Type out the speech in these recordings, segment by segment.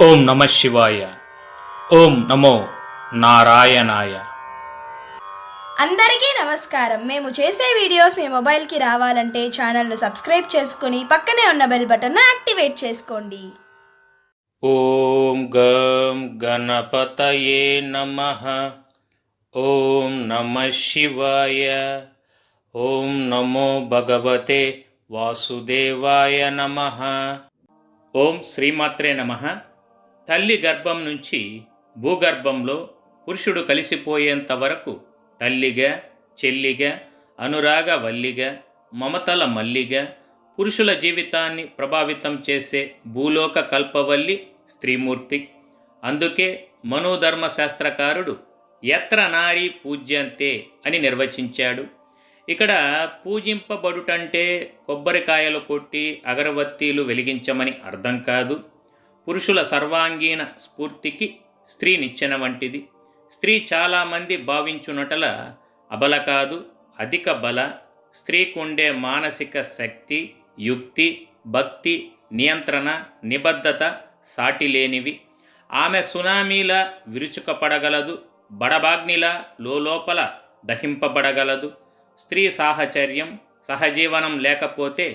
ఓం నమ శివాయ. ఓం నమో నారాయణాయ. అందరికీ నమస్కారం. మేము చేసే వీడియోస్ మీ మొబైల్కి రావాలంటే ఛానల్ను సబ్స్క్రైబ్ చేసుకుని పక్కనే ఉన్న బెల్ బటన్ను యాక్టివేట్ చేసుకోండి. ఓం గం గణపతయే నమః. ఓం నమ శివాయ. ఓం నమో భగవతే వాసుదేవాయ నమః. ఓం శ్రీమాత్రే నమః. తల్లి గర్భం నుంచి భూగర్భంలో పురుషుడు కలిసిపోయేంత వరకు తల్లిగా, చెల్లిగా, అనురాగ వల్లిగా, మమతల మల్లిగా పురుషుల జీవితాన్ని ప్రభావితం చేసే భూలోక కల్పవల్లి స్త్రీమూర్తి. అందుకే మనోధర్మశాస్త్రకారుడు యత్ర నారీ పూజ్యంతే అని నిర్వచించాడు. ఇక్కడ పూజింపబడుటంటే కొబ్బరికాయలు కొట్టి అగరవత్తీలు వెలిగించమని అర్థం కాదు. పురుషుల సర్వాంగీణ స్ఫూర్తికి స్త్రీ నిచ్చెన వంటిది. స్త్రీ చాలామంది భావించునటల అబల కాదు, అధిక బల. స్త్రీకుండే మానసిక శక్తి, యుక్తి, భక్తి, నియంత్రణ, నిబద్ధత సాటిలేనివి. ఆమె సునామీలా విరుచుకపడగలదు, బడబాగ్నిలా లోపల దహింపబడగలదు. స్త్రీ సాహచర్యం, సహజీవనం లేకపోతే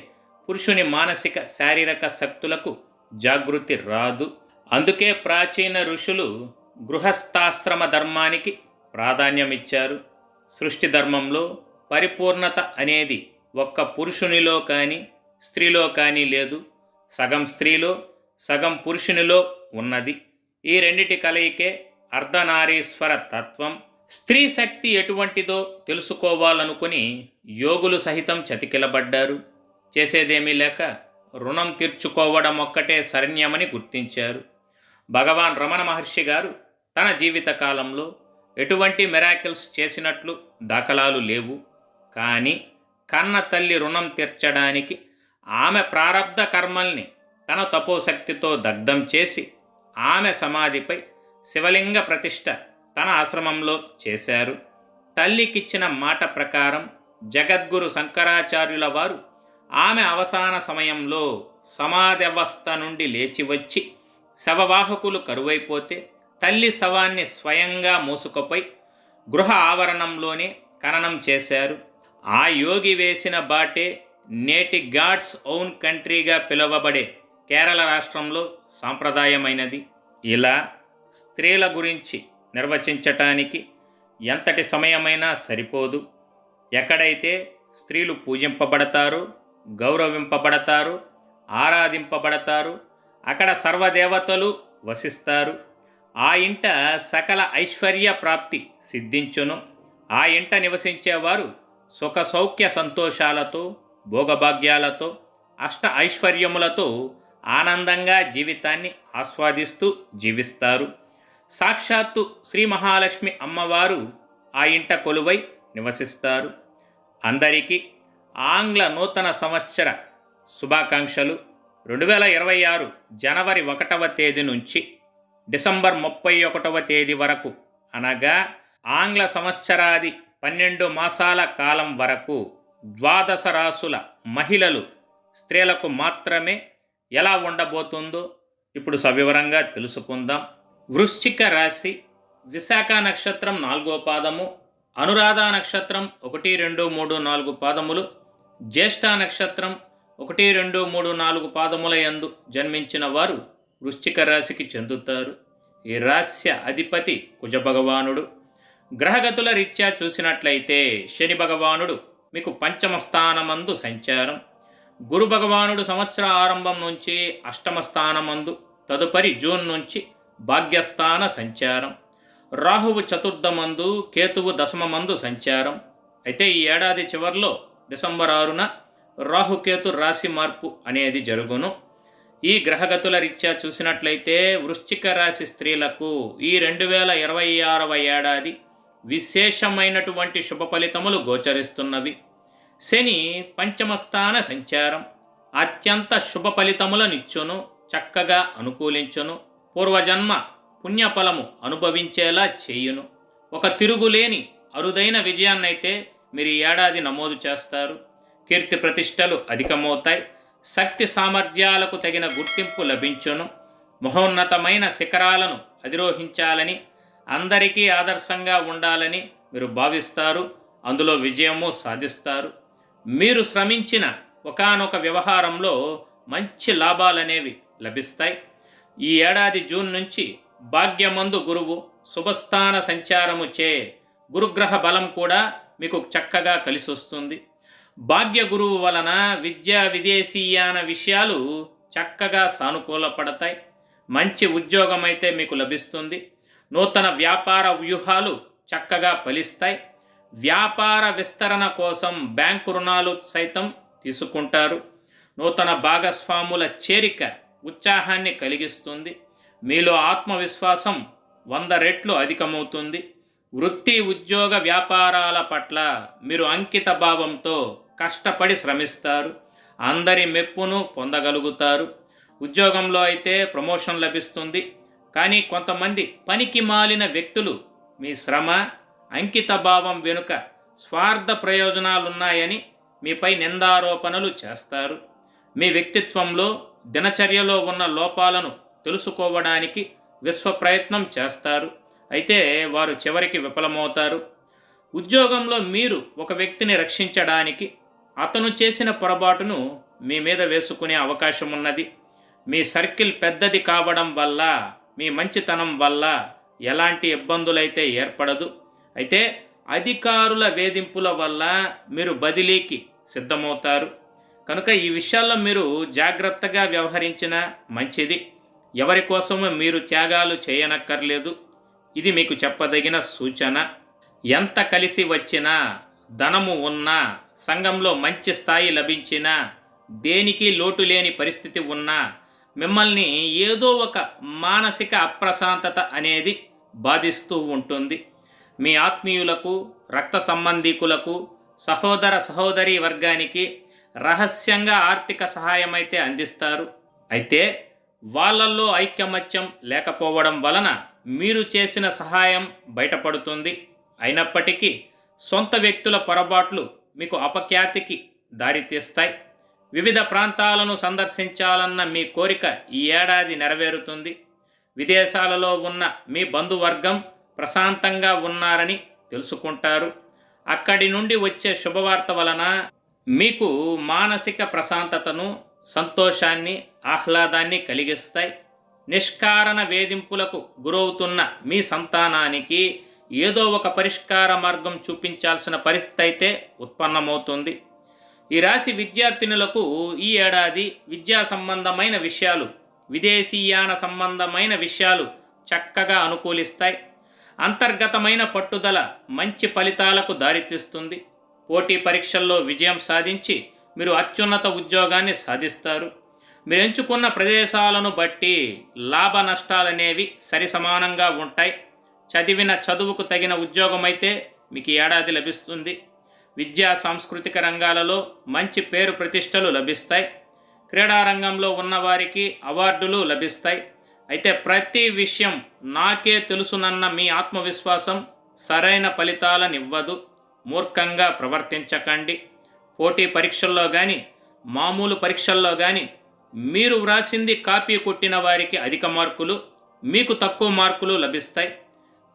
పురుషుని మానసిక శారీరక శక్తులకు జాగృతి రాదు. అందుకే ప్రాచీన ఋషులు గృహస్థాశ్రమ ధర్మానికి ప్రాధాన్యమిచ్చారు. సృష్టి ధర్మంలో పరిపూర్ణత అనేది ఒక్క పురుషునిలో కానీ స్త్రీలో కానీ లేదు. సగం స్త్రీలో సగం పురుషునిలో ఉన్నది. ఈ రెండిటి కలయికే అర్ధనారీశ్వర తత్వం. స్త్రీ శక్తి ఎటువంటిదో తెలుసుకోవాలనుకుని యోగులు సహితం చతికిలబడ్డారు. చేసేదేమీ లేక రుణం తీర్చుకోవడం ఒక్కటే శరణ్యమని గుర్తించారు. భగవాన్ రమణ మహర్షి గారు తన జీవితకాలంలో ఎటువంటి మిరాకిల్స్ చేసినట్లు దాఖలాలు లేవు. కానీ కన్న తల్లి రుణం తీర్చడానికి ఆమె ప్రారబ్ధ కర్మల్ని తన తపోశక్తితో దగ్ధం చేసి ఆమె సమాధిపై శివలింగ ప్రతిష్ఠ తన ఆశ్రమంలో చేశారు. తల్లికిచ్చిన మాట ప్రకారం జగద్గురు శంకరాచార్యుల వారు ఆమె అవసాన సమయంలో సమాధవస్థ నుండి లేచి వచ్చి శవవాహకులు కరువైపోతే తల్లి శవాన్ని స్వయంగా మోసుకుపోయి గృహ ఆవరణంలోనే ఖననం చేశారు. ఆ యోగి వేసిన బాటే నేటి గాడ్స్ ఓన్ కంట్రీగా పిలువబడే కేరళ రాష్ట్రంలో సాంప్రదాయమైనది. ఇలా స్త్రీల గురించి నిర్వచించటానికి ఎంతటి సమయమైనా సరిపోదు. ఎక్కడైతే స్త్రీలు పూజింపబడతారో, గౌరవింపబడతారు, ఆరాధింపబడతారు, అక్కడ సర్వదేవతలు వసిస్తారు. ఆ ఇంట సకల ఐశ్వర్య ప్రాప్తి సిద్ధించును. ఆ ఇంట నివసించేవారు సుఖ సౌఖ్య సంతోషాలతో, భోగభాగ్యాలతో, అష్ట ఐశ్వర్యములతో ఆనందంగా జీవితాన్ని ఆస్వాదిస్తూ జీవిస్తారు. సాక్షాత్తు శ్రీ మహాలక్ష్మి అమ్మవారు ఆ ఇంట కొలువై నివసిస్తారు. అందరికీ ఆంగ్ల నూతన సంవత్సర శుభాకాంక్షలు. 2026 జనవరి 1వ తేదీ నుంచి డిసెంబర్ 31వ తేదీ వరకు, అనగా ఆంగ్ల సంవత్సరాది 12 మాసాల కాలం వరకు 12 రాసుల మహిళలు, స్త్రీలకు మాత్రమే ఎలా ఉండబోతుందో ఇప్పుడు సవివరంగా తెలుసుకుందాం. వృశ్చిక రాశి, విశాఖ నక్షత్రం 4వ పాదము, అనురాధ నక్షత్రం 1, 2, 3, 4 పాదములు, జ్యేష్ఠ నక్షత్రం 1, 2, 3, 4 పాదముల యందు జన్మించిన వారు వృశ్చిక రాశికి చెందుతారు. ఈ రాశి అధిపతి కుజభగవానుడు. గ్రహగతుల రీత్యా చూసినట్లయితే శని భగవానుడు మీకు పంచమ స్థానమందు సంచారం, గురు భగవానుడు సంవత్సర ఆరంభం నుంచి అష్టమ స్థానమందు, తదుపరి జూన్ నుంచి భాగ్యస్థాన సంచారం, రాహువు చతుర్థమందు, కేతువు దశమమందు సంచారం. అయితే ఈ ఏడాది చివరిలో డిసెంబర్ 6న రాహుకేతు రాశి మార్పు అనేది జరుగును. ఈ గ్రహగతుల రీత్యా చూసినట్లయితే వృశ్చిక రాశి స్త్రీలకు ఈ 2026వ ఏడాది విశేషమైనటువంటి శుభ ఫలితములు గోచరిస్తున్నవి. శని పంచమస్థాన సంచారం అత్యంత శుభ ఫలితములనిచ్చును, చక్కగా అనుకూలించును, పూర్వజన్మ పుణ్యఫలము అనుభవించేలా చేయును. ఒక తిరుగులేని అరుదైన విజయాన్నైతే మీరు ఈ ఏడాది నమోదు చేస్తారు. కీర్తి ప్రతిష్టలు అధికమవుతాయి. శక్తి సామర్థ్యాలకు తగిన గుర్తింపు లభించును. మహోన్నతమైన శిఖరాలను అధిరోహించాలని, అందరికీ ఆదర్శంగా ఉండాలని మీరు భావిస్తారు. అందులో విజయము సాధిస్తారు. మీరు శ్రమించిన ఒకానొక వ్యవహారంలో మంచి లాభాలనేవి లభిస్తాయి. ఈ ఏడాది జూన్ నుంచి భాగ్యమందు గురువు శుభస్థాన సంచారము చే గురుగ్రహ బలం కూడా మీకు చక్కగా కలిసి వస్తుంది. భాగ్య గురువు వలన విద్యా విదేశీయాన విషయాలు చక్కగా సానుకూలపడతాయి. మంచి ఉద్యోగం అయితే మీకు లభిస్తుంది. నూతన వ్యాపార వ్యూహాలు చక్కగా ఫలిస్తాయి. వ్యాపార విస్తరణ కోసం బ్యాంకు రుణాలు సైతం తీసుకుంటారు. నూతన భాగస్వాముల చేరిక ఉత్సాహాన్ని కలిగిస్తుంది. మీలో ఆత్మవిశ్వాసం 100 రెట్లు అధికమవుతుంది. వృత్తి ఉద్యోగ వ్యాపారాల పట్ల మీరు అంకిత భావంతో కష్టపడి శ్రమిస్తారు. అందరి మెప్పును పొందగలుగుతారు. ఉద్యోగంలో అయితే ప్రమోషన్ లభిస్తుంది. కానీ కొంతమంది పనికి మాలిన వ్యక్తులు మీ శ్రమ, అంకిత భావం వెనుక స్వార్థ ప్రయోజనాలున్నాయని మీపై నిందారోపణలు చేస్తారు. మీ వ్యక్తిత్వంలో, దినచర్యలో ఉన్న లోపాలను తెలుసుకోవడానికి విశ్వ ప్రయత్నం చేస్తారు. అయితే వారు చివరికి విఫలమవుతారు. ఉద్యోగంలో మీరు ఒక వ్యక్తిని రక్షించడానికి అతను చేసిన పొరపాటును మీ మీద వేసుకునే అవకాశం ఉన్నది. మీ సర్కిల్ పెద్దది కావడం వల్ల, మీ మంచితనం వల్ల ఎలాంటి ఇబ్బందులైతే ఏర్పడదు. అయితే అధికారుల వేధింపుల వల్ల మీరు బదిలీకి సిద్ధమవుతారు. కనుక ఈ విషయాల్లో మీరు జాగ్రత్తగా వ్యవహరించినా మంచిది. ఎవరి కోసము మీరు త్యాగాలు చేయనక్కర్లేదు. ఇది మీకు చెప్పదగిన సూచన. ఎంత కలిసి వచ్చినా, ధనము ఉన్నా, సంఘంలో మంచి స్థాయి లభించినా, దేనికి లోటు లేని పరిస్థితి ఉన్నా, మిమ్మల్ని ఏదో ఒక మానసిక అప్రశాంతత అనేది బాధిస్తూ ఉంటుంది. మీ ఆత్మీయులకు, రక్త సంబంధీకులకు, సహోదర సహోదరీ వర్గానికి రహస్యంగా ఆర్థిక సహాయం అయితే అందిస్తారు. అయితే వాళ్ళల్లో ఐకమత్యం లేకపోవడం వలన మీరు చేసిన సహాయం బయటపడుతుంది. అయినప్పటికీ సొంత వ్యక్తుల పొరపాట్లు మీకు అపఖ్యాతికి దారితీస్తాయి. వివిధ ప్రాంతాలను సందర్శించాలన్న మీ కోరిక ఈ ఏడాది నెరవేరుతుంది. విదేశాలలో ఉన్న మీ బంధువర్గం ప్రశాంతంగా ఉన్నారని తెలుసుకుంటారు. అక్కడి నుండి వచ్చే శుభవార్త వలన మీకు మానసిక ప్రశాంతతను, సంతోషాన్ని, ఆహ్లాదాన్ని కలిగిస్తాయి. నిష్కారణ వేధింపులకు గురవుతున్న మీ సంతానానికి ఏదో ఒక పరిష్కార మార్గం చూపించాల్సిన పరిస్థితి అయితే ఉత్పన్నమవుతుంది. ఈ రాశి విద్యార్థినులకు ఈ ఏడాది విద్యా సంబంధమైన విషయాలు, విదేశీయాన సంబంధమైన విషయాలు చక్కగా అనుకూలిస్తాయి. అంతర్గతమైన పట్టుదల మంచి ఫలితాలకు దారితీస్తుంది. పోటీ పరీక్షల్లో విజయం సాధించి మీరు అత్యున్నత ఉద్యోగాన్ని సాధిస్తారు. మీరు ఎంచుకున్న ప్రదేశాలను బట్టి లాభ నష్టాలనేవి సరిసమానంగా ఉంటాయి. చదివిన చదువుకు తగిన ఉద్యోగం అయితే మీకు ఏడాది లభిస్తుంది. విద్యా సాంస్కృతిక రంగాలలో మంచి పేరు ప్రతిష్టలు లభిస్తాయి. క్రీడారంగంలో ఉన్నవారికి అవార్డులు లభిస్తాయి. అయితే ప్రతి విషయం నాకే తెలుసునన్న మీ ఆత్మవిశ్వాసం సరైన ఫలితాలనివ్వదు. మూర్ఖంగా ప్రవర్తించకండి. పోటీ పరీక్షల్లో కానీ, మామూలు పరీక్షల్లో కానీ మీరు వ్రాసింది కాపీ కొట్టిన వారికి అధిక మార్కులు, మీకు తక్కువ మార్కులు లభిస్తాయి.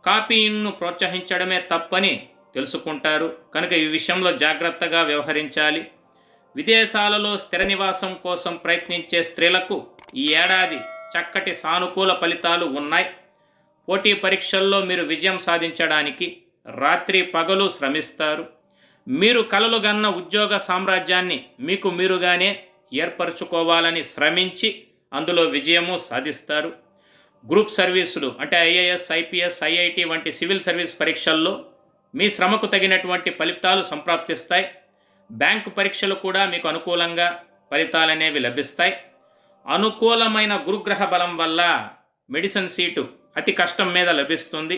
కాపీయింగ్ను ప్రోత్సహించడమే తప్పని తెలుసుకుంటారు. కనుక ఈ విషయంలో జాగ్రత్తగా వ్యవహరించాలి. విదేశాలలో స్థిర నివాసం కోసం ప్రయత్నించే స్త్రీలకు ఈ ఏడాది చక్కటి సానుకూల ఫలితాలు ఉన్నాయి. పోటీ పరీక్షల్లో మీరు విజయం సాధించడానికి రాత్రి పగలు శ్రమిస్తారు. మీరు కలలుగన్న ఉద్యోగ సామ్రాజ్యాన్ని మీకు మీరుగానే ఏర్పరచుకోవాలని శ్రమించి అందులో విజయము సాధిస్తారు. గ్రూప్ సర్వీసులు అంటే ఐఏఎస్, ఐపీఎస్, ఐఐటి వంటి సివిల్ సర్వీస్ పరీక్షల్లో మీ శ్రమకు తగినటువంటి ఫలితాలు సంప్రాప్తిస్తాయి. బ్యాంకు పరీక్షలు కూడా మీకు అనుకూలంగా ఫలితాలనేవి లభిస్తాయి. అనుకూలమైన గురుగ్రహ బలం వల్ల మెడిసిన్ సీటు అతి కష్టం మీద లభిస్తుంది.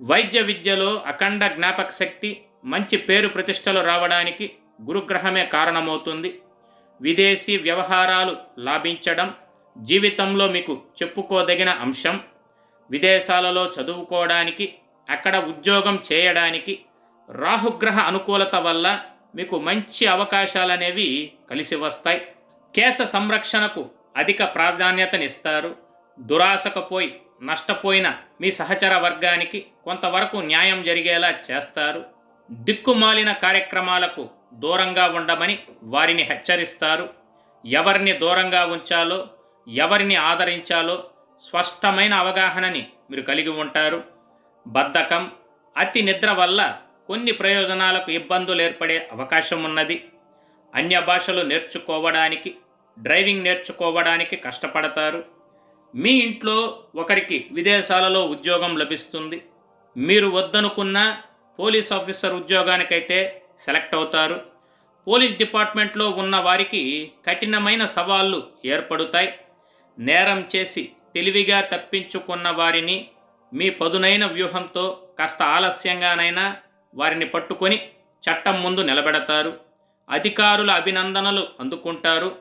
వైద్య విద్యలో అఖండ జ్ఞాపక శక్తి, మంచి పేరు ప్రతిష్టలు రావడానికి గురుగ్రహమే కారణమవుతుంది. విదేశీ వ్యవహారాలు లాభించడం జీవితంలో మీకు చెప్పుకోదగిన అంశం. విదేశాలలో చదువుకోవడానికి, అక్కడ ఉద్యోగం చేయడానికి రాహుగ్రహ అనుకూలత వల్ల మీకు మంచి అవకాశాలనేవి కలిసి వస్తాయి. కేశ సంరక్షణకు అధిక ప్రాధాన్యతనిస్తారు. దురాశకు పోయి నష్టపోయిన మీ సహచర వర్గానికి కొంతవరకు న్యాయం జరిగేలా చేస్తారు. దిక్కుమాలిన కార్యక్రమాలకు దూరంగా ఉండమని వారిని హెచ్చరిస్తారు. ఎవరిని దూరంగా ఉంచాలో, ఎవరిని ఆదరించాలో స్పష్టమైన అవగాహనని మీరు కలిగి ఉంటారు. బద్ధకం, అతి నిద్ర వల్ల కొన్ని ప్రయోజనాలకు ఇబ్బందులు ఏర్పడే అవకాశం ఉన్నది. అన్య భాషలు నేర్చుకోవడానికి, డ్రైవింగ్ నేర్చుకోవడానికి కష్టపడతారు. మీ ఇంట్లో ఒకరికి విదేశాలలో ఉద్యోగం లభిస్తుంది. మీరు వద్దనుకున్న పోలీస్ ఆఫీసర్ ఉద్యోగానికైతే సెలెక్ట్ అవుతారు. పోలీస్ డిపార్ట్మెంట్లో ఉన్న వారికి కఠినమైన సవాళ్లు ఏర్పడుతాయి. నేరం చేసి తెలివిగా తప్పించుకున్న వారిని మీ పదునైన వ్యూహంతో కాస్త ఆలస్యంగానైనా వారిని పట్టుకొని చట్టం ముందు నిలబెడతారు. అధికారుల అభినందనలు అందుకుంటారు.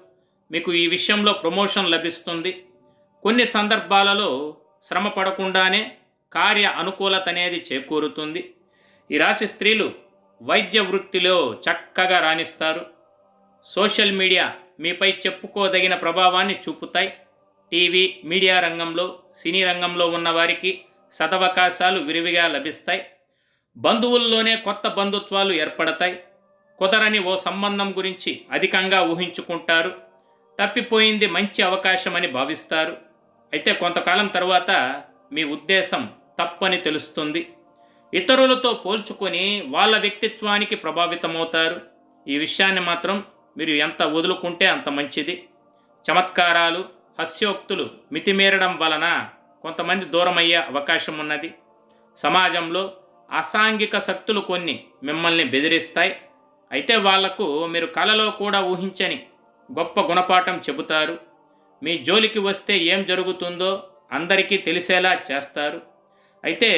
మీకు ఈ విషయంలో ప్రమోషన్ లభిస్తుంది. కొన్ని సందర్భాలలో శ్రమ పడకుండానే కార్య అనుకూలత అనేది చేకూరుతుంది. ఈ రాశి స్త్రీలు వైద్య వృత్తిలో చక్కగా రాణిస్తారు. సోషల్ మీడియా మీపై చెప్పుకోదగిన ప్రభావాన్ని చూపుతాయి. టీవీ, మీడియా రంగంలో, సినీ రంగంలో ఉన్న వారికి సదవకాశాలు విరివిగా లభిస్తాయి. బంధువుల్లోనే కొత్త బంధుత్వాలు ఏర్పడతాయి. కుదరని ఓ సంబంధం గురించి అధికంగా ఊహించుకుంటారు. తప్పిపోయింది మంచి అవకాశమని భావిస్తారు. అయితే కొంతకాలం తర్వాత మీ ఉద్దేశం తప్పని తెలుస్తుంది. ఇతరులతో పోల్చుకొని వాళ్ళ వ్యక్తిత్వానికి ప్రభావితమవుతారు. ఈ విషయాన్ని మాత్రం మీరు ఎంత వదులుకుంటే అంత మంచిది. చమత్కారాలు, హాస్యోక్తులు మితిమీరడం వలన కొంతమంది దూరమయ్యే అవకాశం ఉన్నది. సమాజంలో అసాంఘిక శక్తులు కొన్ని మిమ్మల్ని బెదిరిస్తాయి. అయితే వాళ్లకు మీరు కలలో కూడా ఊహించని గొప్ప గుణపాఠం చెబుతారు. మీ జోలికి వస్తే ఏం జరుగుతుందో అందరికీ తెలిసేలా చేస్తారు. అయితే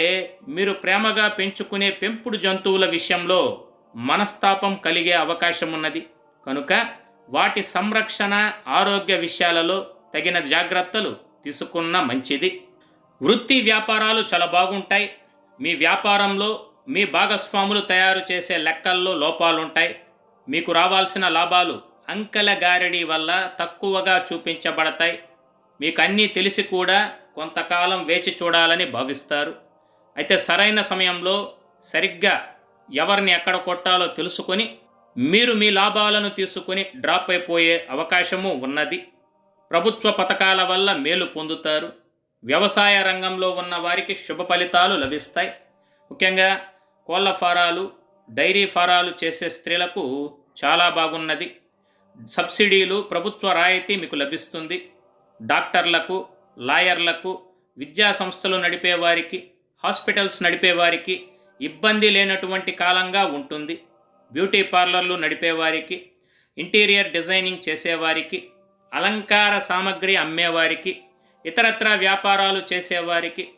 మీరు ప్రేమగా పెంచుకునే పెంపుడు జంతువుల విషయంలో మనస్తాపం కలిగే అవకాశం ఉన్నది. కనుక వాటి సంరక్షణ, ఆరోగ్య విషయాలలో తగిన జాగ్రత్తలు తీసుకున్న మంచిది. వృత్తి వ్యాపారాలు చాలా బాగుంటాయి. మీ వ్యాపారంలో మీ భాగస్వాములు తయారు చేసే లెక్కల్లో లోపాలుంటాయి. మీకు రావాల్సిన లాభాలు అంకెల గారడీ వల్ల తక్కువగా చూపించబడతాయి. మీకు అన్నీ తెలిసి కూడా కొంతకాలం వేచి చూడాలని భావిస్తారు. అయితే సరైన సమయంలో సరిగ్గా ఎవరిని ఎక్కడ కొట్టాలో తెలుసుకొని మీరు మీ లాభాలను తీసుకొని డ్రాప్ అయిపోయే అవకాశము ఉన్నది. ప్రభుత్వ పథకాల వల్ల మేలు పొందుతారు. వ్యవసాయ రంగంలో ఉన్న వారికి శుభ ఫలితాలు లభిస్తాయి. ముఖ్యంగా కోళ్ల ఫారాలు, డైరీ ఫారాలు చేసే స్త్రీలకు చాలా బాగున్నది. సబ్సిడీలు, ప్రభుత్వ రాయితీ మీకు లభిస్తుంది. డాక్టర్లకు, లాయర్లకు, విద్యా సంస్థలు నడిపేవారికి, హాస్పిటల్స్ నడిపేవారికి ఇబ్బంది లేనటువంటి కాలంగా ఉంటుంది. బ్యూటీ పార్లర్లు నడిపేవారికి, ఇంటీరియర్ డిజైనింగ్ చేసేవారికి, అలంకార సామగ్రి అమ్మేవారికి, ఇతరత్రా వ్యాపారాలు చేసేవారికి,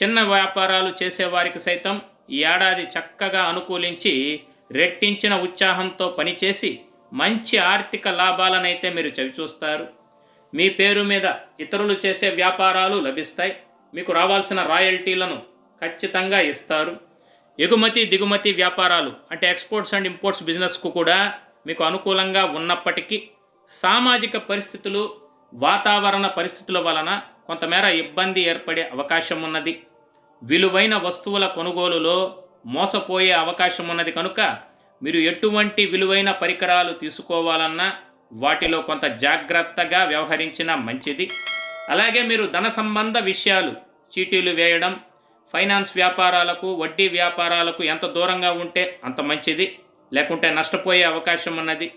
చిన్న వ్యాపారాలు చేసేవారికి సైతం ఈ ఏడాది చక్కగా అనుకూలించి రెట్టించిన ఉత్సాహంతో పనిచేసి మంచి ఆర్థిక లాభాలనైతే మీరు చవిచూస్తారు. మీ పేరు మీద ఇతరులు చేసే వ్యాపారాలు లభిస్తాయి. మీకు రావాల్సిన రాయల్టీలను ఖచ్చితంగా ఇస్తారు. ఎగుమతి దిగుమతి వ్యాపారాలు అంటే ఎక్స్పోర్ట్స్ అండ్ ఇంపోర్ట్స్ బిజినెస్కు కూడా మీకు అనుకూలంగా ఉన్నప్పటికీ సామాజిక పరిస్థితులు, వాతావరణ పరిస్థితుల వలన కొంతమేర ఇబ్బంది ఏర్పడే అవకాశం ఉన్నది. విలువైన వస్తువుల కొనుగోలులో మోసపోయే అవకాశం ఉన్నది. కనుక మీరు ఎటువంటి విలువైన పరికరాలు తీసుకోవాలన్నా వాటిలో కొంత జాగ్రత్తగా వ్యవహరించిన మంచిది. అలాగే మీరు ధన సంబంధ విషయాలు, చీటీలు వేయడం, ఫైనాన్స్ వ్యాపారాలకు, వడ్డీ వ్యాపారాలకు ఎంత దూరంగా ఉంటే అంత మంచిది. లేకుంటే నష్టపోయే అవకాశం ఉన్నది.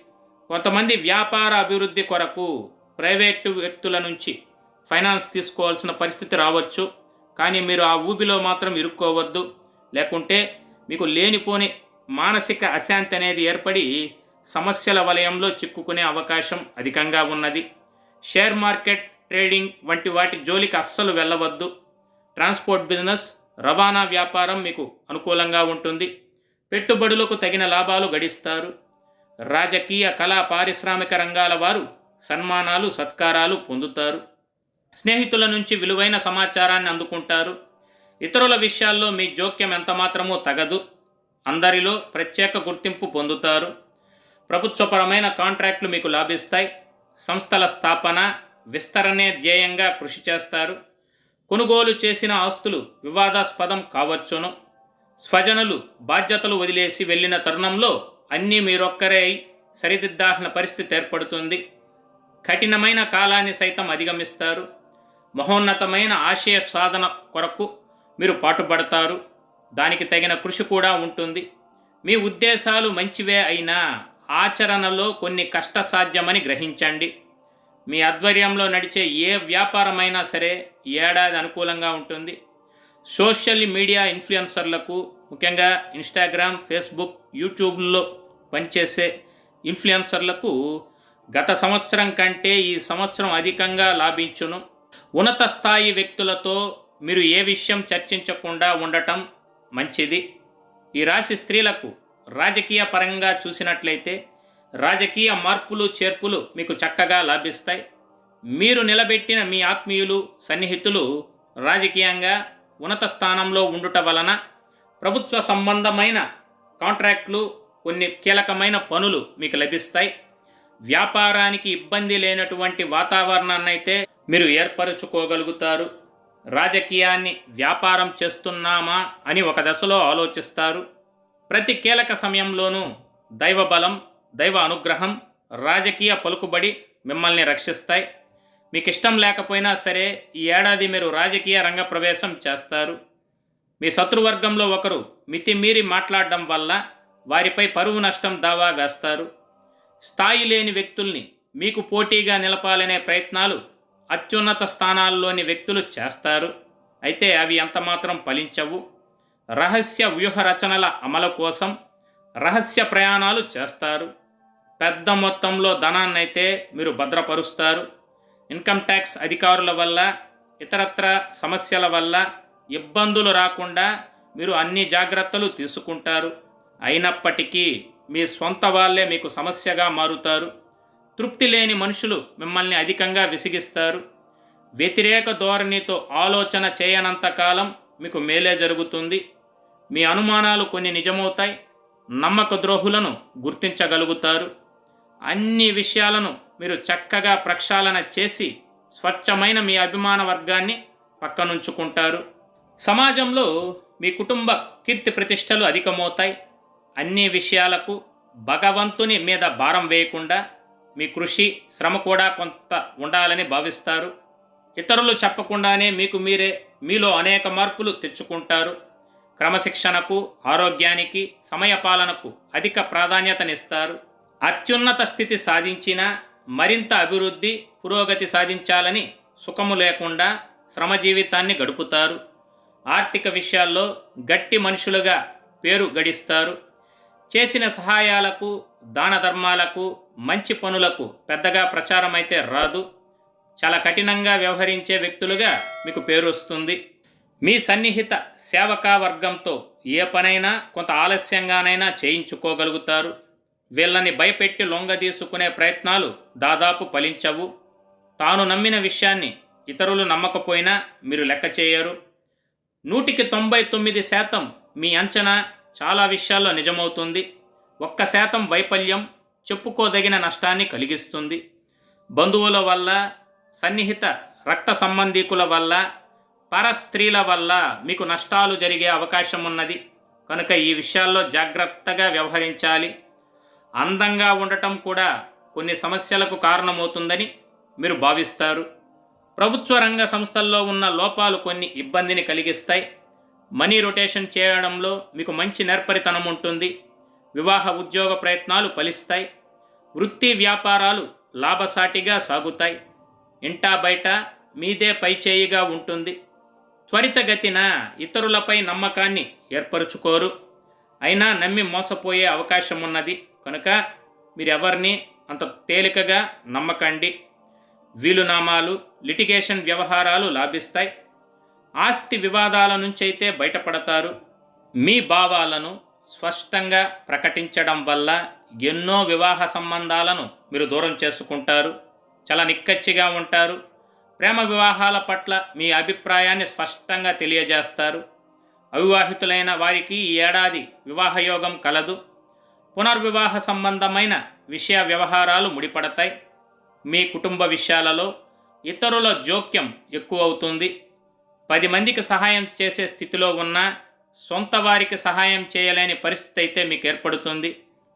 కొంతమంది వ్యాపార అభివృద్ధి కొరకు ప్రైవేటు వ్యక్తుల నుంచి ఫైనాన్స్ తీసుకోవాల్సిన పరిస్థితి రావచ్చు. కానీ మీరు ఆ ఊబిలో మాత్రం ఇరుక్కోవద్దు. లేకుంటే మీకు లేనిపోని మానసిక అశాంతి అనేది ఏర్పడి సమస్యల వలయంలో చిక్కుకునే అవకాశం అధికంగా ఉన్నది. షేర్ మార్కెట్, ట్రేడింగ్ వంటి వాటి జోలికి అస్సలు వెళ్ళవద్దు. ట్రాన్స్పోర్ట్ బిజినెస్, రవాణా వ్యాపారం మీకు అనుకూలంగా ఉంటుంది. పెట్టుబడులకు తగిన లాభాలు గడిస్తారు. రాజకీయ, కళా, పారిశ్రామిక రంగాల వారు సన్మానాలు, సత్కారాలు పొందుతారు. స్నేహితుల నుంచి విలువైన సమాచారాన్ని అందుకుంటారు. ఇతరుల విషయాల్లో మీ జోక్యం ఎంతమాత్రమూ తగదు. అందరిలో ప్రత్యేక గుర్తింపు పొందుతారు. ప్రభుత్వపరమైన కాంట్రాక్టులు మీకు లాభిస్తాయి. సంస్థల స్థాపన, విస్తరణే ధ్యేయంగా కృషి చేస్తారు. కొనుగోలు చేసిన ఆస్తులు వివాదాస్పదం కావచ్చును. స్వజనులు బాధ్యతలు వదిలేసి వెళ్ళిన తరుణంలో అన్నీ మీరొక్కరే అయి సరిదిద్దాల్సిన పరిస్థితి ఏర్పడుతుంది. కఠినమైన కాలాన్ని సైతం అధిగమిస్తారు. మహోన్నతమైన ఆశయ సాధన కొరకు మీరు పాటుపడతారు. దానికి తగిన కృషి కూడా ఉంటుంది. మీ ఉద్దేశాలు మంచివే అయినా ఆచరణలో కొన్ని కష్టసాధ్యమని గ్రహించండి. మీ ఆధ్వర్యంలో నడిచే ఏ వ్యాపారమైనా సరే ఈ ఏడాది అనుకూలంగా ఉంటుంది. సోషల్ మీడియా ఇన్ఫ్లుయెన్సర్లకు, ముఖ్యంగా ఇన్స్టాగ్రామ్, ఫేస్బుక్, యూట్యూబ్లో పనిచేసే ఇన్ఫ్లుయెన్సర్లకు గత సంవత్సరం కంటే ఈ సంవత్సరం అధికంగా లాభించును. ఉన్నత స్థాయి వ్యక్తులతో మీరు ఏ విషయం చర్చించకుండా ఉండటం మంచిది. ఈ రాశి స్త్రీలకు రాజకీయ పరంగా చూసినట్లయితే రాజకీయ మార్పులు చేర్పులు మీకు చక్కగా లాభిస్తాయి. మీరు నిలబెట్టిన మీ ఆత్మీయులు, సన్నిహితులు రాజకీయంగా ఉన్నత స్థానంలో ఉండుట వలన ప్రభుత్వ సంబంధమైన కాంట్రాక్ట్లు, కొన్ని కీలకమైన పనులు మీకు లభిస్తాయి. వ్యాపారానికి ఇబ్బంది లేనటువంటి వాతావరణాన్ని అయితే మీరు ఏర్పరచుకోగలుగుతారు. రాజకీయాన్ని వ్యాపారం చేస్తున్నామా అని ఒక దశలో ఆలోచిస్తారు. ప్రతి కీలక సమయంలోనూ దైవబలం, దైవ అనుగ్రహం, రాజకీయ పలుకుబడి మిమ్మల్ని రక్షిస్తాయి. మీకు ఇష్టం లేకపోయినా సరే ఈ ఏడాది మీరు రాజకీయ రంగ ప్రవేశం చేస్తారు. మీ శత్రువర్గంలో ఒకరు మితిమీరి మాట్లాడడం వల్ల వారిపై పరువు నష్టం దావా వేస్తారు. స్థాయి లేని వ్యక్తుల్ని మీకు పోటీగా నిలపాలనే ప్రయత్నాలు అత్యున్నత స్థానాల్లోని వ్యక్తులు చేస్తారు. అయితే అవి ఎంతమాత్రం ఫలించవు. రహస్య వ్యూహ రచనల అమలు కోసం రహస్య ప్రయాణాలు చేస్తారు. పెద్ద మొత్తంలో ధనాన్నైతే మీరు భద్రపరుస్తారు. ఇన్కమ్ ట్యాక్స్ అధికారుల వల్ల, ఇతరత్ర సమస్యల వల్ల ఇబ్బందులు రాకుండా మీరు అన్ని జాగ్రత్తలు తీసుకుంటారు. అయినప్పటికీ మీ సొంత వాళ్ళే మీకు సమస్యగా మారుతారు. తృప్తి లేని మనుషులు మిమ్మల్ని అధికంగా విసిగిస్తారు. వ్యతిరేక ధోరణితో ఆలోచన చేయనంతకాలం మీకు మేలే జరుగుతుంది. మీ అనుమానాలు కొన్ని నిజమవుతాయి. నమ్మక ద్రోహులను గుర్తించగలుగుతారు. అన్ని విషయాలను మీరు చక్కగా ప్రక్షాళన చేసి స్వచ్ఛమైన మీ అభిమాన వర్గాన్ని పక్కనుంచుకుంటారు. సమాజంలో మీ కుటుంబ కీర్తి ప్రతిష్టలు అధికమవుతాయి. అన్ని విషయాలకు భగవంతుని మీద భారం వేయకుండా మీ కృషి, శ్రమ కూడా కొంత ఉండాలని భావిస్తారు. ఇతరులు చెప్పకుండానే మీకు మీరే మీలో అనేక మార్పులు తెచ్చుకుంటారు. క్రమశిక్షణకు, ఆరోగ్యానికి, సమయపాలనకు అధిక ప్రాధాన్యతనిస్తారు. అత్యున్నత స్థితి సాధించినా మరింత అభివృద్ధి, పురోగతి సాధించాలని సుఖము లేకుండా శ్రమ జీవితాన్ని గడుపుతారు. ఆర్థిక విషయాల్లో గట్టి మనుషులుగా పేరు గడిస్తారు. చేసిన సహాయాలకు, దాన ధర్మాలకు, మంచి పనులకు పెద్దగా ప్రచారం అయితే రాదు. చాలా కఠినంగా వ్యవహరించే వ్యక్తులుగా మీకు పేరు వస్తుంది. మీ సన్నిహిత సేవకా వర్గంతో ఏ పనైనా కొంత ఆలస్యంగానైనా చేయించుకోగలుగుతారు. వీళ్ళని భయపెట్టి లొంగదీసుకునే ప్రయత్నాలు దాదాపు ఫలించవు. తాను నమ్మిన విషయాన్ని ఇతరులు నమ్మకపోయినా మీరు లెక్క చేయరు. 99% మీ అంచనా చాలా విషయాల్లో నిజమవుతుంది. 1% వైఫల్యం చెప్పుకోదగిన నష్టాన్ని కలిగిస్తుంది. బంధువుల వల్ల, సన్నిహిత రక్త సంబంధీకుల వల్ల, పరస్త్రీల వల్ల మీకు నష్టాలు జరిగే అవకాశం ఉన్నది. కనుక ఈ విషయాల్లో జాగ్రత్తగా వ్యవహరించాలి. అందంగా ఉండటం కూడా కొన్ని సమస్యలకు కారణమవుతుందని మీరు భావిస్తారు. ప్రభుత్వ రంగ సంస్థల్లో ఉన్న లోపాలు కొన్ని ఇబ్బందిని కలిగిస్తాయి. మనీ రొటేషన్ చేయడంలో మీకు మంచి నేర్పరితనం ఉంటుంది. వివాహ ఉద్యోగ ప్రయత్నాలు ఫలిస్తాయి. వృత్తి వ్యాపారాలు లాభసాటిగా సాగుతాయి. ఇంటా బయట మీదే పైచేయిగా ఉంటుంది. త్వరితగతిన ఇతరులపై నమ్మకాన్ని ఏర్పరచుకోరు. అయినా నమ్మి మోసపోయే అవకాశం ఉన్నది. కనుక మీరెవరిని అంత తేలికగా నమ్మకండి. వీలునామాలు, లిటిగేషన్ వ్యవహారాలు లాభిస్తాయి. ఆస్తి వివాదాల నుంచైతే బయటపడతారు. మీ భావాలను స్పష్టంగా ప్రకటించడం వల్ల ఎన్నో వివాహ సంబంధాలను మీరు దూరం చేసుకుంటారు. చాలా నిక్కచ్చిగా ఉంటారు. ప్రేమ వివాహాల పట్ల మీ అభిప్రాయాన్ని స్పష్టంగా తెలియజేస్తారు. అవివాహితులైన వారికి ఈ ఏడాది వివాహయోగం కలదు. పునర్వివాహ సంబంధమైన విషయ వ్యవహారాలు ముడిపడతాయి. మీ కుటుంబ విషయాలలో ఇతరుల జోక్యం ఎక్కువ అవుతుంది. 10 మందికి సహాయం చేసే స్థితిలో ఉన్నా సొంత వారికి సహాయం చేయలేని పరిస్థితి అయితే మీకు ఏర్పడుతుంది.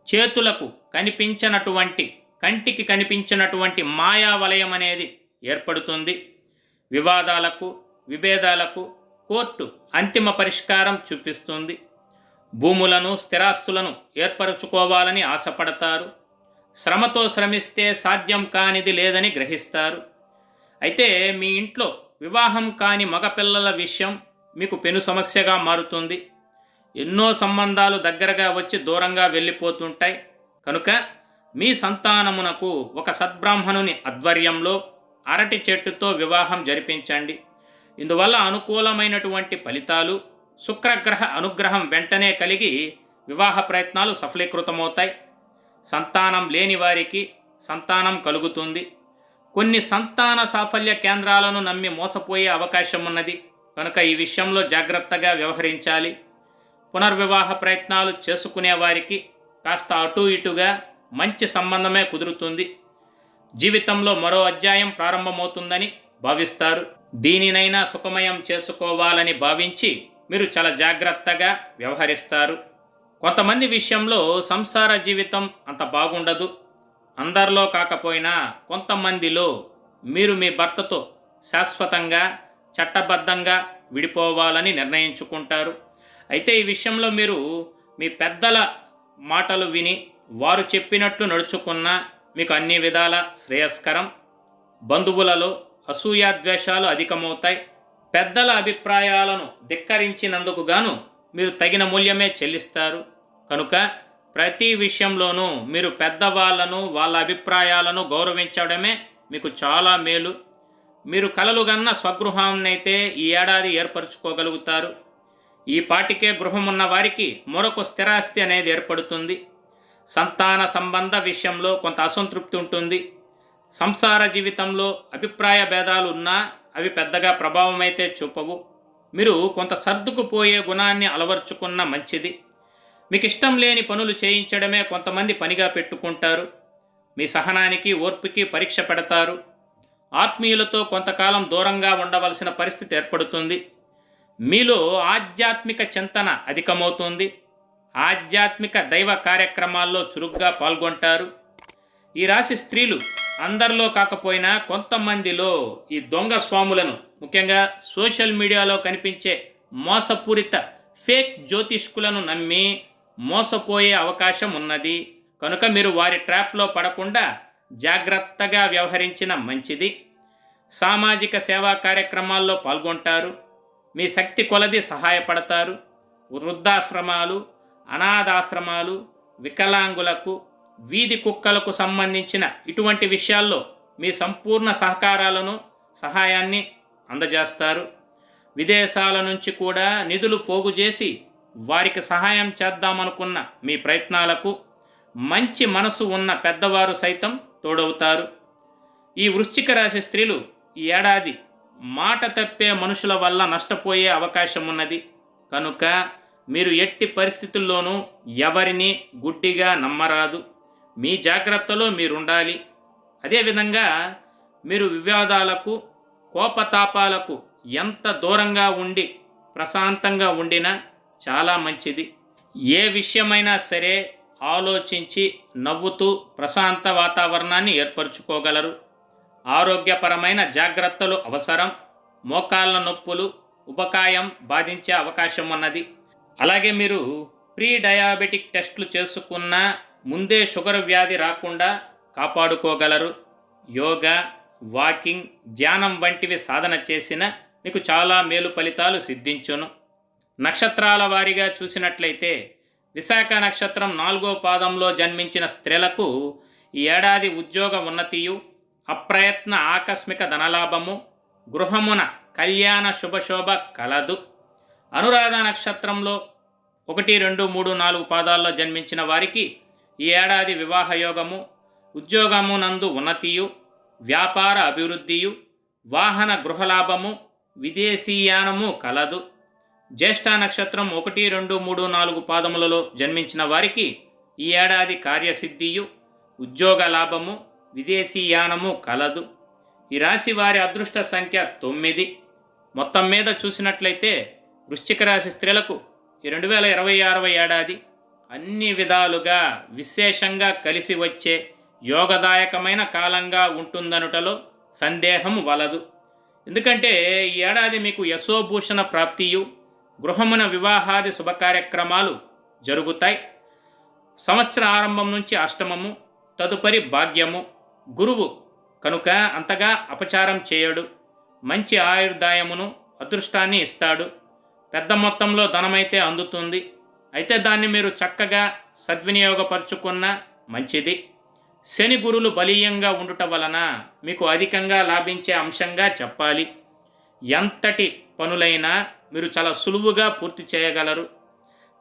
చేతులకు కనిపించనటువంటి, కంటికి కనిపించినటువంటి మాయా వలయం అనేది ఏర్పడుతుంది. వివాదాలకు, విభేదాలకు కోర్టు అంతిమ పరిష్కారం చూపిస్తుంది. భూములను, స్థిరాస్తులను ఏర్పరచుకోవాలని ఆశపడతారు. శ్రమతో శ్రమిస్తే సాధ్యం కానిది లేదని గ్రహిస్తారు. అయితే మీ ఇంట్లో వివాహం కాని మగపిల్లల విషయం మీకు పెను సమస్యగా మారుతుంది. ఎన్నో సంబంధాలు దగ్గరగా వచ్చి దూరంగా వెళ్ళిపోతుంటాయి. కనుక మీ సంతానమునకు ఒక సద్బ్రాహ్మణుని ఆధ్వర్యంలో అరటి చెట్టుతో వివాహం జరిపించండి. ఇందువల్ల అనుకూలమైనటువంటి ఫలితాలు, శుక్రగ్రహ అనుగ్రహం వెంటనే కలిగి వివాహ ప్రయత్నాలు సఫలీకృతమవుతాయి. సంతానం లేని వారికి సంతానం కలుగుతుంది. కొన్ని సంతాన సాఫల్య కేంద్రాలను నమ్మి మోసపోయే అవకాశం ఉన్నది. కనుక ఈ విషయంలో జాగ్రత్తగా వ్యవహరించాలి. పునర్వివాహ ప్రయత్నాలు చేసుకునే వారికి కాస్త అటు ఇటుగా మంచి సంబంధమే కుదురుతుంది. జీవితంలో మరో అధ్యాయం ప్రారంభమవుతుందని భావిస్తారు. దీనినైనా సుఖమయం చేసుకోవాలని భావించి మీరు చాలా జాగ్రత్తగా వ్యవహరిస్తారు. కొంతమంది విషయంలో సంసార జీవితం అంత బాగుండదు. అందరిలో కాకపోయినా కొంతమందిలో మీరు మీ భర్తతో శాశ్వతంగా, చట్టబద్ధంగా విడిపోవాలని నిర్ణయించుకుంటారు. అయితే ఈ విషయంలో మీరు మీ పెద్దల మాటలు విని వారు చెప్పినట్లు నడుచుకున్నా మీకు అన్ని విధాల శ్రేయస్కరం. బంధువులలో అసూయాద్వేషాలు అధికమవుతాయి. పెద్దల అభిప్రాయాలను ధిక్కరించినందుకు గాను మీరు తగిన మూల్యమే చెల్లిస్తారు. కనుక ప్రతి విషయంలోనూ మీరు పెద్దవాళ్లను, వాళ్ళ అభిప్రాయాలను గౌరవించడమే మీకు చాలా మేలు. మీరు కలలుగన్న స్వగృహాన్నైతే ఈ ఏడాది ఏర్పరచుకోగలుగుతారు. ఈ పాటికే గృహం ఉన్న వారికి మరొక స్థిరాస్తి అనేది ఏర్పడుతుంది. సంతాన సంబంధ విషయంలో కొంత అసంతృప్తి ఉంటుంది. సంసార జీవితంలో అభిప్రాయ భేదాలు ఉన్నా అవి పెద్దగా ప్రభావం అయితే చూపవు. మీరు కొంత సర్దుకుపోయే గుణాన్ని అలవర్చుకున్న మంచిది. మీకు ఇష్టం లేని పనులు చేయించడమే కొంతమంది పనిగా పెట్టుకుంటారు. మీ సహనానికి, ఓర్పుకి పరీక్ష పెడతారు. ఆత్మీయులతో కొంతకాలం దూరంగా ఉండవలసిన పరిస్థితి ఏర్పడుతుంది. మీలో ఆధ్యాత్మిక చింతన అధికమవుతుంది. ఆధ్యాత్మిక దైవ కార్యక్రమాల్లో చురుగ్గా పాల్గొంటారు. ఈ రాశి స్త్రీలు అందరిలో కాకపోయినా కొంతమందిలో ఈ దొంగ స్వాములను, ముఖ్యంగా సోషల్ మీడియాలో కనిపించే మోసపూరిత ఫేక్ జ్యోతిష్కులను నమ్మి మోసపోయే అవకాశం ఉన్నది. కనుక మీరు వారి ట్రాప్లో పడకుండా జాగ్రత్తగా వ్యవహరించిన మంచిది. సామాజిక సేవా కార్యక్రమాల్లో పాల్గొంటారు. మీ శక్తి కొలది సహాయపడతారు. వృద్ధాశ్రమాలు, అనాథాశ్రమాలు, వికలాంగులకు, వీధి కుక్కలకు సంబంధించిన ఇటువంటి విషయాల్లో మీ సంపూర్ణ సహకారాలను, సహాయాన్ని అందజేస్తారు. విదేశాల నుంచి కూడా నిధులు పోగు చేసి వారికి సహాయం చేద్దామనుకున్న మీ ప్రయత్నాలకు మంచి మనసు ఉన్న పెద్దవారు సైతం తోడవుతారు. ఈ వృశ్చిక రాశి స్త్రీలు ఈ ఏడాది మాట తప్పే మనుషుల వల్ల నష్టపోయే అవకాశం ఉన్నది. కనుక మీరు ఎట్టి పరిస్థితుల్లోనూ ఎవరిని గుడ్డిగా నమ్మరాదు. మీ జాగ్రత్తలో మీరుండాలి. అదేవిధంగా మీరు వివాదాలకు, కోపతాపాలకు ఎంత దూరంగా ఉండి ప్రశాంతంగా ఉండినా చాలా మంచిది. ఏ విషయమైనా సరే ఆలోచించి నవ్వుతూ ప్రశాంత వాతావరణాన్ని ఏర్పరచుకోగలరు. ఆరోగ్యపరమైన జాగ్రత్తలు అవసరం. మోకాళ్ళ నొప్పులు, ఉబకాయం బాధించే అవకాశం ఉన్నది. అలాగే మీరు ప్రీ డయాబెటిక్ టెస్టులు చేసుకున్న ముందే షుగర్ వ్యాధి రాకుండా కాపాడుకోగలరు. యోగా, వాకింగ్, ధ్యానం వంటివి సాధన చేసిన మీకు చాలా మేలు ఫలితాలు సిద్ధించును. నక్షత్రాల వారీగా చూసినట్లయితే విశాఖ నక్షత్రం 4వ పాదంలో జన్మించిన స్త్రీలకు ఈ ఏడాది ఉద్యోగ ఉన్నతియు, అప్రయత్న ఆకస్మిక ధనలాభము, గృహమున కళ్యాణ శుభశోభ కలదు. అనురాధ నక్షత్రంలో 1, 2, 3, 4 పాదాల్లో జన్మించిన వారికి ఈ ఏడాది వివాహయోగము, ఉద్యోగమునందు ఉన్నతియు, వ్యాపార అభివృద్ధియు, వాహన గృహలాభము, విదేశీయానము కలదు. జ్యేష్ఠ నక్షత్రం 1, 2, 3, 4 పాదములలో జన్మించిన వారికి ఈ ఏడాది కార్యసిద్ధియు, ఉద్యోగ లాభము, విదేశీయానము కలదు. ఈ రాశి వారి అదృష్ట సంఖ్య 9. మొత్తం మీద చూసినట్లయితే వృశ్చిక రాశి స్త్రీలకు ఈ 2026వ ఏడాది అన్ని విధాలుగా విశేషంగా కలిసి వచ్చే యోగదాయకమైన కాలంగా ఉంటుందనుటలో సందేహం వలదు. ఎందుకంటే ఈ ఏడాది మీకు యశోభూషణ ప్రాప్తియు, గృహమున వివాహాది శుభకార్యక్రమాలు జరుగుతాయి. సంవత్సర ఆరంభం నుంచి అష్టమము, తదుపరి భాగ్యము. గురువు కనుక అంతగా అపచారం చేయడు. మంచి ఆయుర్దాయమును, అదృష్టాన్ని ఇస్తాడు. పెద్ద మొత్తంలో ధనమైతే అందుతుంది. అయితే దాన్ని మీరు చక్కగా సద్వినియోగపరుచుకున్న మంచిది. శని గురులు బలీయంగా ఉండుట వలన మీకు అధికంగా లాభించే అంశంగా చెప్పాలి. ఎంతటి పనులైనా మీరు చాలా సులువుగా పూర్తి చేయగలరు.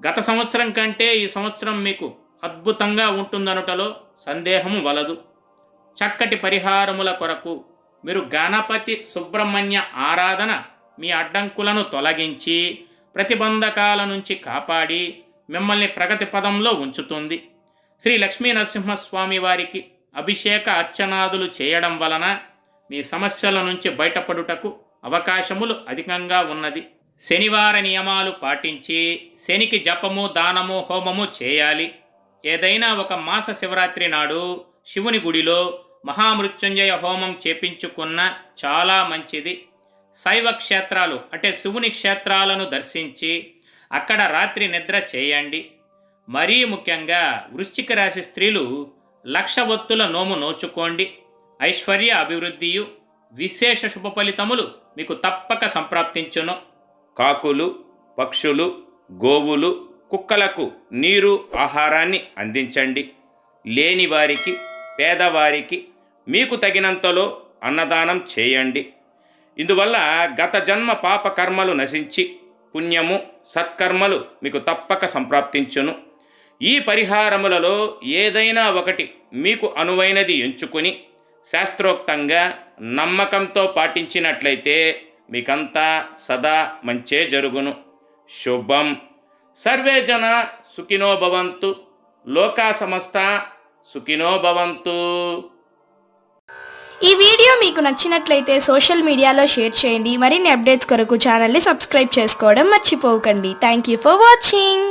గత సంవత్సరం కంటే ఈ సంవత్సరం మీకు అద్భుతంగా ఉంటుందనుటలో సందేహం వలదు. చక్కటి పరిహారముల కొరకు మీరు గణపతి సుబ్రహ్మణ్య ఆరాధన మీ అడ్డంకులను తొలగించి ప్రతిబంధకాల నుంచి కాపాడి మిమ్మల్ని ప్రగతి పదంలో ఉంచుతుంది. శ్రీ లక్ష్మీ నరసింహస్వామి వారికి అభిషేక అర్చనాదులు చేయడం వలన మీ సమస్యల నుంచి బయటపడుటకు అవకాశములు అధికంగా ఉన్నది. శనివార నియమాలు పాటించి శనికి జపము, దానము, హోమము చేయాలి. ఏదైనా ఒక మాస శివరాత్రి నాడు శివుని గుడిలో మహామృత్యుంజయ హోమం చేపించుకున్న చాలా మంచిది. శైవ క్షేత్రాలు అంటే శివుని క్షేత్రాలను దర్శించి అక్కడ రాత్రి నిద్ర చేయండి. మరీ ముఖ్యంగా వృశ్చిక రాశి స్త్రీలు 1,00,000 ఒత్తుల నోము నోచుకోండి. ఐశ్వర్య అభివృద్ధియు, విశేష శుభ ఫలితములు మీకు తప్పక సంప్రాప్తించును. కాకులు, పక్షులు, గోవులు, కుక్కలకు నీరు, ఆహారాన్ని అందించండి. లేని వారికి, పేదవారికి మీకు తగినంతలో అన్నదానం చేయండి. ఇందువల్ల గత జన్మ పాప కర్మలు నశించి పుణ్యము, సత్కర్మలు మీకు తప్పక సంప్రాప్తించును. ఈ పరిహారములలో ఏదైనా ఒకటి మీకు అనువైనది ఎంచుకుని శాస్త్రోక్తంగా నమ్మకంతో పాటించినట్లయితే మీకంతా సదా మంచే జరుగును. శుభం. సర్వే జన సుఖినో భవంతు. లోకా సమస్త సుఖినో భవంతు. ఈ వీడియో మీకు నచ్చినట్లయితే సోషల్ మీడియాలో షేర్ చేయండి. మరిన్ని అప్డేట్స్ కొరకు ఛానల్ని సబ్స్క్రైబ్ చేసుకోవడం మర్చిపోకండి. Thank you for watching.